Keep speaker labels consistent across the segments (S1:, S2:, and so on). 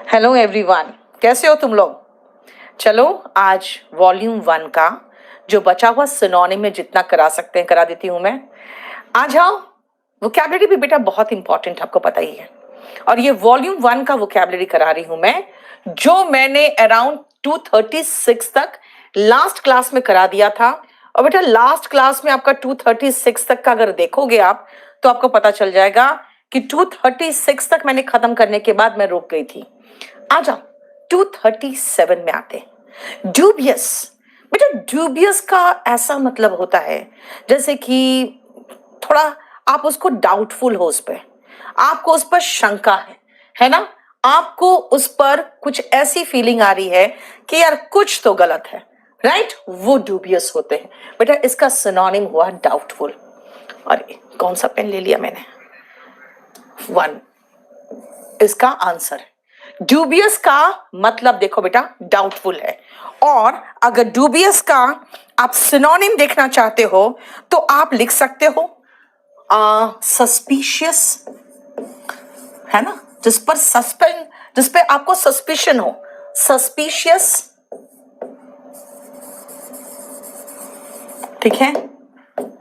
S1: Hello everyone, कैसे हो तुम लोग। चलो आज वॉल्यूम 1 का जो बचा हुआ सिनोनिम में जितना करा सकते हैं करा देती हूं मैं। आ जाओ। वोकैबुलरी भी बेटा बहुत इंपॉर्टेंट, आपको पता ही है। और ये वॉल्यूम 1 का वोकैबुलरी करा रही हूं मैं, जो मैंने अराउंड 236 तक लास्ट क्लास में करा दिया था। और बेटा लास्ट क्लास में आपका 236 तक का अगर देखोगे आप तो आपको पता चल जाएगा कि 236 तक मैंने खत्म करने के बाद मैं रुक गई थी। आ जाओ 237 में आते हैं। ड्यूबियस। बेटा ड्यूबियस का ऐसा मतलब होता है जैसे कि थोड़ा आप उसको डाउटफुल हो, उस पर आपको उस पर शंका है ना। आपको उस पर कुछ ऐसी फीलिंग आ रही है कि यार कुछ तो गलत है, राइट। वो ड्यूबियस होते हैं। बेटा इसका सिनोनिम हुआ डाउटफुल। अरे कौन सा पेन ले लिया मैंने। 1 इसका आंसर है। ड्यूबियस का मतलब देखो बेटा डाउटफुल है। और अगर ड्यूबियस का आप सिनोनिम देखना चाहते हो तो आप लिख सकते हो सस्पिशियस, है ना। जिस पे आपको सस्पिशन हो, सस्पिशियस, ठीक है।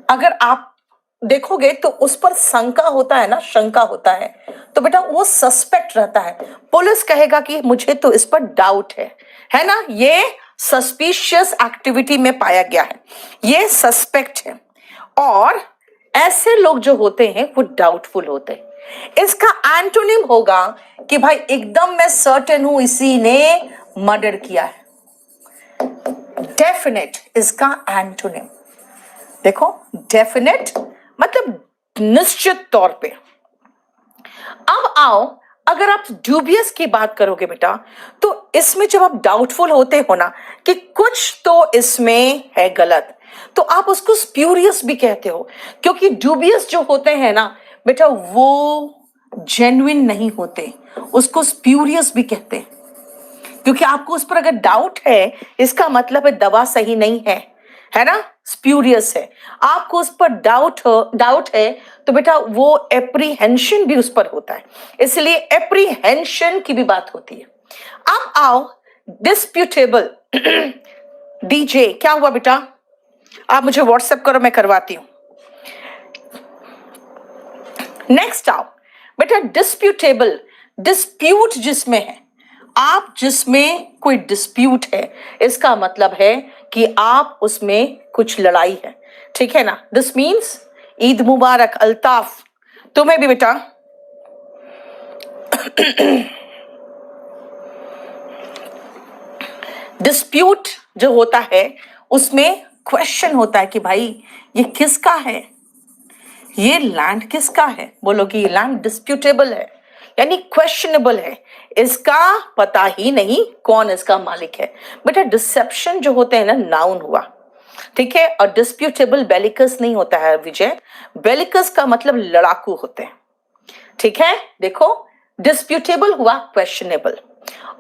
S1: अगर आप देखोगे तो उस पर शंका होता है ना, शंका होता है, तो बेटा वो सस्पेक्ट रहता है। पुलिस कहेगा कि मुझे तो इस पर डाउट है ना। ये सस्पिशियस एक्टिविटी में पाया गया है, ये सस्पेक्ट है। और ऐसे लोग जो होते हैं वो डाउटफुल होते हैं। इसका एंटोनिम होगा कि भाई एकदम मैं सर्टेन हूं इसी ने मर्डर किया है। डेफिनेट इसका एंटोनिम देखो, डेफिनेट मतलब निश्चित तौर पे। अब आओ, अगर आप ड्यूबियस की बात करोगे बेटा तो इसमें जब आप डाउटफुल होते हो ना कि कुछ तो इसमें है गलत, तो आप उसको स्प्यूरियस भी कहते हो। क्योंकि ड्यूबियस जो होते हैं ना बेटा वो जेन्युइन नहीं होते, उसको स्प्यूरियस भी कहते हैं। क्योंकि आपको उस पर अगर डाउट है इसका मतलब है दवा सही नहीं है ना, स्प्यूरियस है। आपको उस पर डाउट है तो बेटा वो एप्रीहेंशन भी उस पर होता है, इसलिए एप्रीहेंशन की भी बात होती है। अब आओ डिस्प्यूटेबल। डीजे क्या हुआ बेटा, आप मुझे व्हाट्सएप करो, मैं करवाती हूं। नेक्स्ट आओ बेटा डिस्प्यूटेबल। डिस्प्यूट जिसमें है, आप जिसमें कोई डिस्प्यूट है इसका मतलब है कि आप उसमें कुछ लड़ाई है, ठीक है ना। दिस मीन्स ईद मुबारक अल्ताफ तुम्हें भी बेटा। डिस्प्यूट जो होता है उसमें क्वेश्चन होता है कि भाई ये किसका है, ये लैंड किसका है। बोलो कि ये लैंड डिस्प्यूटेबल है यानी क्वेश्चनेबल है, इसका पता ही नहीं कौन इसका मालिक है। बेटा डिसेप्शन जो होते हैं ना नाउन हुआ, ठीक है। और डिस्प्यूटेबल बेलिकस नहीं होता है विजय, बेलिकस का मतलब लड़ाकू होते हैं, ठीक है। देखो डिस्प्यूटेबल हुआ क्वेश्चनेबल।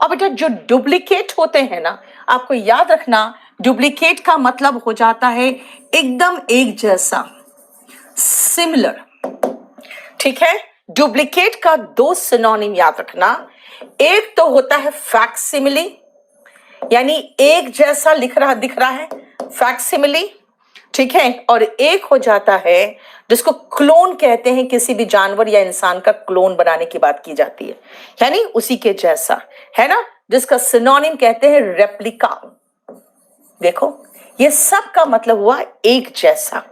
S1: और बेटा जो डुप्लीकेट होते हैं ना, आपको याद रखना डुप्लीकेट का मतलब हो जाता है एकदम एक जैसा, सिमिलर, ठीक है। डुप्लीकेट का 2 सिनोनिम याद रखना, एक तो होता है फैक्सिमिली यानी एक जैसा दिख रहा है, फैक्सिमिली, ठीक है। और एक हो जाता है जिसको क्लोन कहते हैं, किसी भी जानवर या इंसान का क्लोन बनाने की बात की जाती है यानी उसी के जैसा, है ना, जिसका सिनोनिम कहते हैं रेप्लिका। देखो ये सब का मतलब हुआ एक जैसा।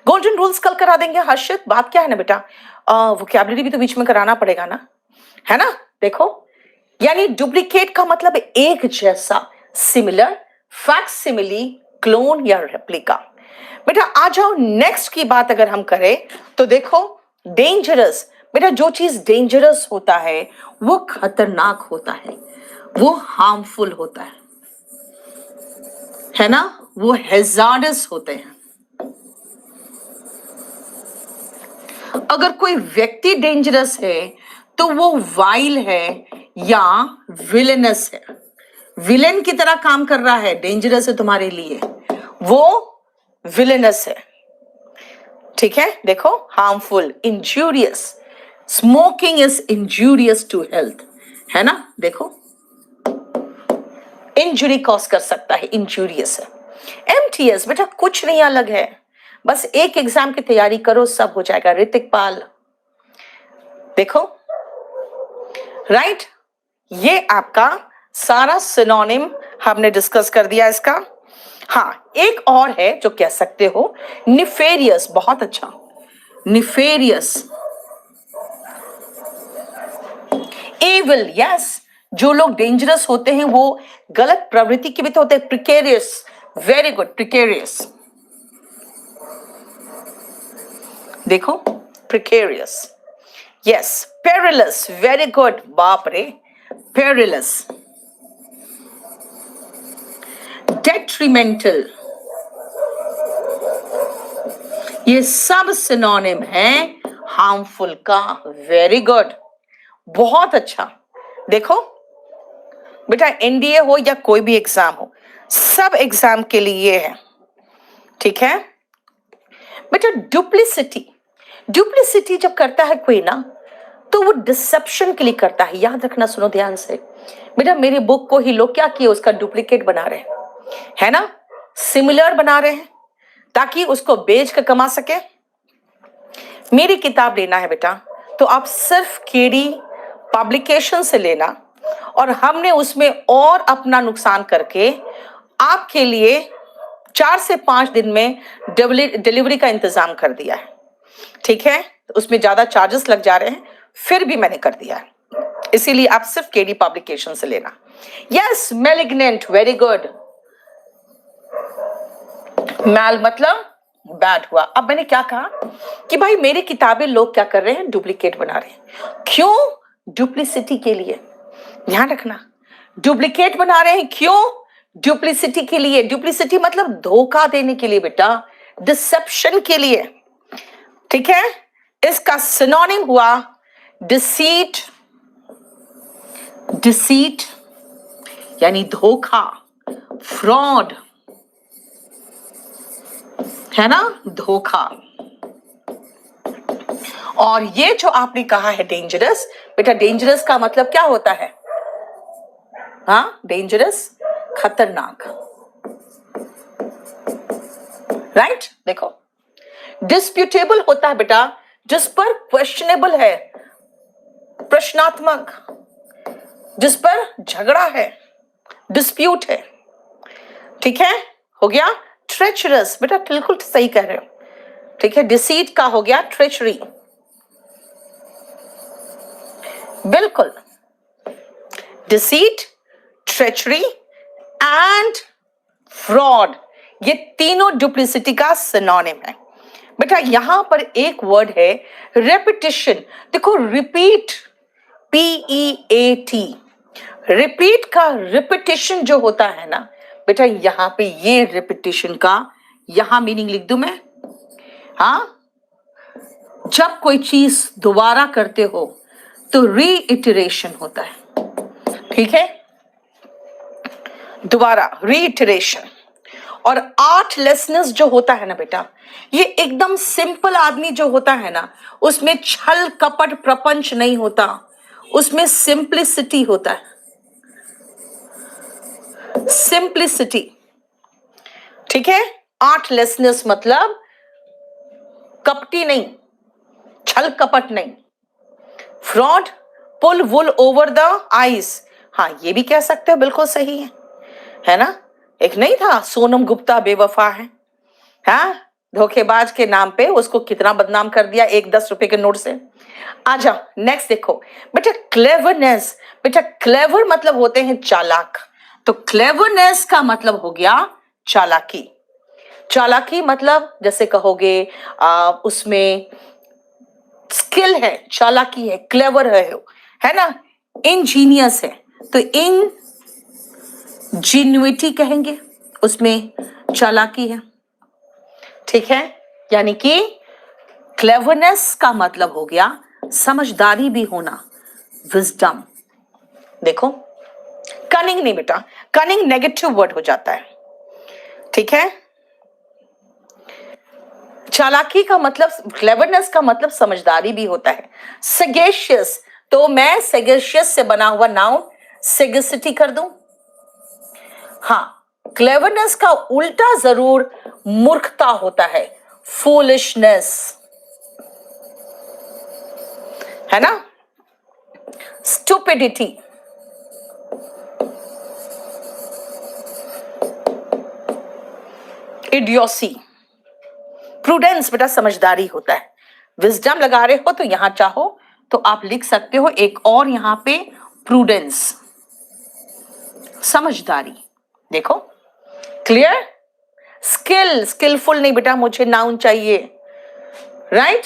S1: गोल्डन रूल्स कल करा देंगे हर्षित, बात क्या है ना बेटा, वोकैबुलरी भी तो बीच में कराना पड़ेगा ना, है ना। देखो यानी डुप्लीकेट का मतलब एक जैसा, सिमिलर, फैक्सिमिली, क्लोन या रेप्लिका। बेटा आ जाओ नेक्स्ट की बात अगर हम करें तो देखो डेंजरस। बेटा जो चीज डेंजरस होता है वो खतरनाक होता है, वो हार्मफुल होता है ना, वो हैजार्डस होते हैं। अगर कोई व्यक्ति डेंजरस है तो वो वाइल है या विलेनस है, विलेन की तरह काम कर रहा है, डेंजरस है तुम्हारे लिए, वो विलेनस है, ठीक है। देखो harmful, injurious, smoking is injurious to health, है ना, देखो इंजुरी कॉज कर सकता है, इंजूरियस है। एमटीएस बेटा कुछ नहीं अलग है, बस एक एग्जाम की तैयारी करो, सब हो जाएगा। ऋतिक पाल, देखो राइट, ये आपका सारा सिनोनिम हमने डिस्कस कर दिया इसका। हाँ, एक और है जो कह सकते हो, निफेरियस, बहुत अच्छा, निफेरियस, एविल, यस, जो लोग डेंजरस होते हैं वो गलत प्रवृत्ति के भी तो होते हैं। प्रिकेरियस, वेरी गुड, प्रिकेरियस, देखो precarious, yes, perilous, very good, बाप रे, पेरिलस, डेट्रीमेंटल, ये सब सिनोनिम हैं हार्मफुल का। वेरी गुड, बहुत अच्छा। देखो बेटा एनडीए हो या कोई भी एग्जाम हो, सब एग्जाम के लिए है, ठीक है बेटा। डुप्लिसिटी, डुप्लिसिटी जब करता है कोई ना, तो वो डिसेप्शन के लिए करता है, याद रखना, सुनो ध्यान से बेटा। मेरी बुक को ही लोग क्या किए, उसका डुप्लीकेट बना रहे हैं, है ना, सिमिलर बना रहे हैं ताकि उसको बेच कर कमा सके। मेरी किताब लेना है बेटा तो आप सिर्फ केडी पब्लिकेशन से लेना, और हमने उसमें और अपना नुकसान करके आपके लिए 4 से 5 दिन में डिलीवरी का इंतजाम कर दिया है, ठीक है। तो उसमें ज्यादा चार्जेस लग जा रहे हैं, फिर भी मैंने कर दिया है, इसीलिए आप सिर्फ केडी पब्लिकेशन से लेना। यस, मैलिग्नेंट, वेरी गुड, मैल मतलब बैड हुआ। अब मैंने क्या कहा कि भाई मेरी किताबें लोग क्या कर रहे हैं, डुप्लीकेट बना रहे हैं, क्यों, डुप्लिसिटी के लिए, ध्यान रखना, डुप्लीकेट बना रहे हैं क्यों, डुप्लिसिटी के लिए। डुप्लिसिटी मतलब धोखा देने के लिए बेटा, डिसेप्शन के लिए, ठीक है। इसका सिनोनिम हुआ डिसीट, डिसीट यानी धोखा, फ्रॉड, है ना, धोखा। और ये जो आपने कहा है डेंजरस, बेटा डेंजरस का मतलब क्या होता है, हाँ, डेंजरस, खतरनाक, राइट। देखो डिस्प्यूटेबल होता है बेटा जिस पर क्वेश्चनेबल है, प्रश्नात्मक, जिस पर झगड़ा है, डिस्प्यूट है, ठीक है, हो गया। ट्रेचरस, बेटा बिल्कुल सही कह रहे हो, ठीक है। डिसीट का हो गया ट्रेचरी, बिल्कुल, डिसीट, ट्रेचरी एंड फ्रॉड, ये तीनों डुप्लिसिटी का सिनोनिम है बेटा। यहां पर एक वर्ड है रेपिटिशन, देखो रिपीट, PEAT, रिपीट का रिपीटिशन जो होता है ना बेटा, यहां पे ये रिपीटिशन का यहां मीनिंग लिख दूं मैं, हाँ, जब कोई चीज दोबारा करते हो तो रीइटरेशन होता है, ठीक है, दोबारा रीइटरेशन। और आर्टलेसनेस जो होता है ना बेटा, ये एकदम सिंपल आदमी जो होता है ना, उसमें छल कपट प्रपंच नहीं होता, उसमें सिंप्लिसिटी होता है, सिंप्लिसिटी, ठीक है। आर्टलेसनेस मतलब कपटी नहीं, छल कपट नहीं। Fraud, pull wool over the eyes, हाँ ये भी कह सकते हो, बिल्कुल सही है ना। एक नहीं था सोनम गुप्ता बेवफा है, हाँ, धोखेबाज के नाम पे उसको कितना बदनाम कर दिया एक 10 रुपए के नोट से। आ जाओ नेक्स्ट, देखो बेटा क्लेवरनेस, बेटा क्लेवर मतलब होते हैं चालाक, तो क्लेवरनेस का मतलब हो गया चालाकी। चालाकी मतलब जैसे कहोगे उसमें स्किल है, चालाकी है, क्लेवर है ना, इंजीनियस है, तो इंजीन्युइटी कहेंगे, उसमें चालाकी है, ठीक है। यानी कि क्लेवरनेस का मतलब हो गया समझदारी भी होना, विजडम। देखो कनिंग नहीं बेटा, कनिंग नेगेटिव वर्ड हो जाता है, ठीक है। चालाकी का मतलब, क्लेवरनेस का मतलब समझदारी भी होता है। सगेशियस, तो मैं सेगेशियस से बना हुआ नाउन सेगेसिटी कर दूं। हाँ, क्लेवरनेस का उल्टा जरूर मूर्खता होता है, फूलिशनेस, है ना, स्टूपिडिटी। इडियोसी। प्रूडेंस बेटा समझदारी होता है। विजडम लगा रहे हो तो यहां चाहो तो आप लिख सकते हो एक और यहां पे प्रूडेंस, समझदारी। देखो क्लियर। स्किल, स्किलफुल नहीं बेटा, मुझे नाउन चाहिए, राइट।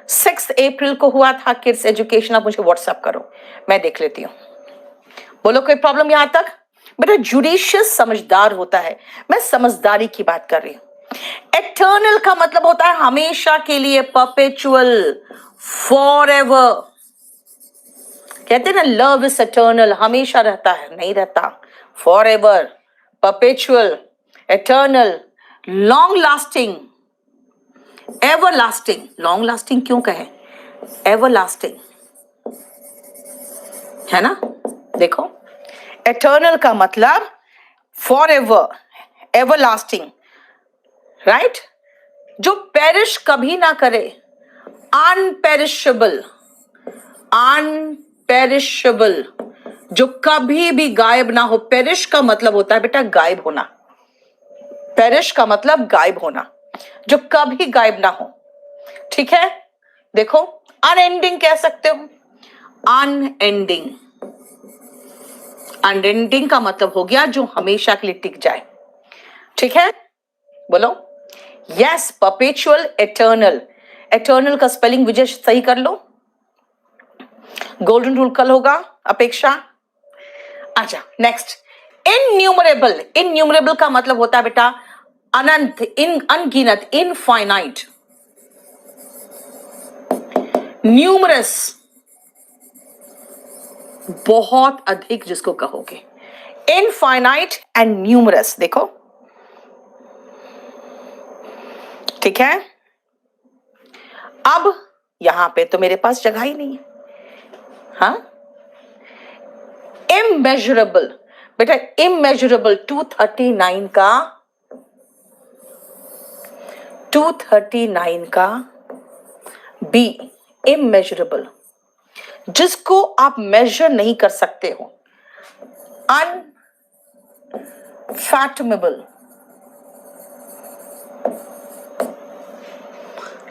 S1: 6 अप्रैल को हुआ था किड्स एजुकेशन, आप मुझे व्हाट्सएप करो, मैं देख लेती हूँ। बोलो कोई प्रॉब्लम यहां तक? बेटा जुडिशियस समझदार होता है, मैं समझदारी की बात कर रही हूं। एटर्नल का मतलब होता है हमेशा के लिए, परपेचुअल, फॉरएवर। कहते हैं ना लव इज एटर्नल, हमेशा रहता है, नहीं रहता। Forever, perpetual, eternal, long lasting, ever lasting. Long lasting क्यों कहे, एवर लास्टिंग, है ना। देखो एटर्नल का मतलब फॉरएवर, एवर लास्टिंग, राइट। जो पेरिश कभी ना करे, अनपेरिशेबल, अनपेरिशेबल, जो कभी भी गायब ना हो। पेरिश का मतलब होता है बेटा गायब होना, पेरिश का मतलब गायब होना, जो कभी गायब ना हो, ठीक है। देखो अनएंडिंग कह सकते हो, अनएंडिंग। अनएंडिंग का मतलब हो गया जो हमेशा के लिए टिक जाए, ठीक है। बोलो यस, परपेचुअल, एटर्नल। एटर्नल का स्पेलिंग विजय सही कर लो, गोल्डन रूल कल होगा अपेक्षा। अच्छा नेक्स्ट, इनन्यूमरेबल। इनन्यूमरेबल का मतलब होता है बेटा अनंत, अनगिनत, इनफाइनाइट। न्यूमरस, बहुत अधिक जिसको कहोगे। इनफाइनाइट एंड न्यूमरस, देखो ठीक है। अब यहां पे तो मेरे पास जगह ही नहीं है, हाँ। इमेजरेबल, बेटा इमेजरेबल 239 का, 239 का बी, इमेजरेबल, जिसको आप मेजर नहीं कर सकते हो। अनफैटमेबल,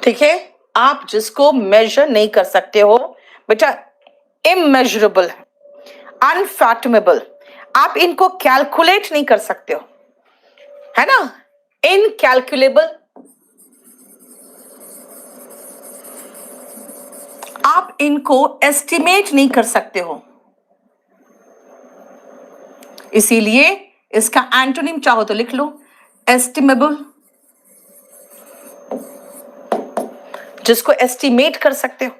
S1: ठीक है। आप जिसको मेजर नहीं कर सकते हो बेटा इमेजरेबल है। अनफैटमेबल, आप इनको कैलकुलेट नहीं कर सकते हो, है ना। इनकैलकुलेबल, आप इनको एस्टिमेट नहीं कर सकते हो। इसीलिए इसका एंटोनिम चाहो तो लिख लो, एस्टिमेबल, जिसको एस्टिमेट कर सकते हो।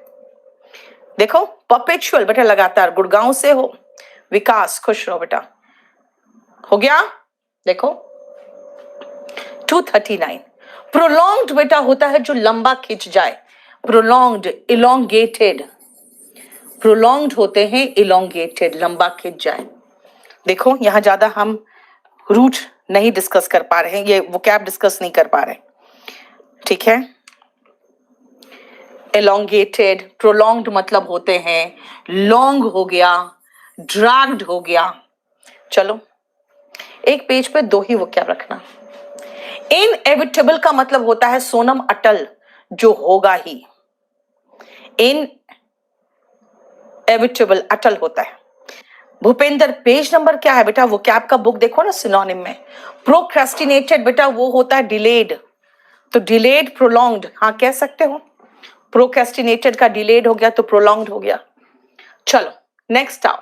S1: देखो परपेचुअल बेटा लगातार, गुड़गांव से हो, विकास खुश रहो बेटा, हो गया। देखो 239। प्रोलॉन्ग्ड बेटा होता है जो लंबा खिंच जाए, प्रोलॉन्ग्ड, इलोंगेटेड। प्रोलॉन्ग्ड होते हैं इलोंगेटेड, लंबा खिंच जाए। देखो यहां ज्यादा हम रूट नहीं डिस्कस कर पा रहे हैं, ये वोकैब डिस्कस नहीं कर पा रहे, ठीक है। elongated, prolonged मतलब होते हैं लॉन्ग हो गया, ड्रैग्ड हो गया। चलो एक पेज पे दो ही वोकैब रखना। इनएविटेबल का मतलब होता है सोनम अटल, जो होगा ही। इनएविटेबल अटल होता है। भूपेंद्र पेज नंबर क्या है बेटा, वोकैब का बुक देखो ना सिनोनिम में। प्रोक्रेस्टिनेटेड बेटा वो होता है डिलेड, तो डिलेड प्रोलॉन्ग्ड हाँ कह सकते हो। प्रोक्रेस्टिनेटेड का डिलेड हो गया तो प्रोलॉन्ग्ड हो गया। चलो नेक्स्ट आओ,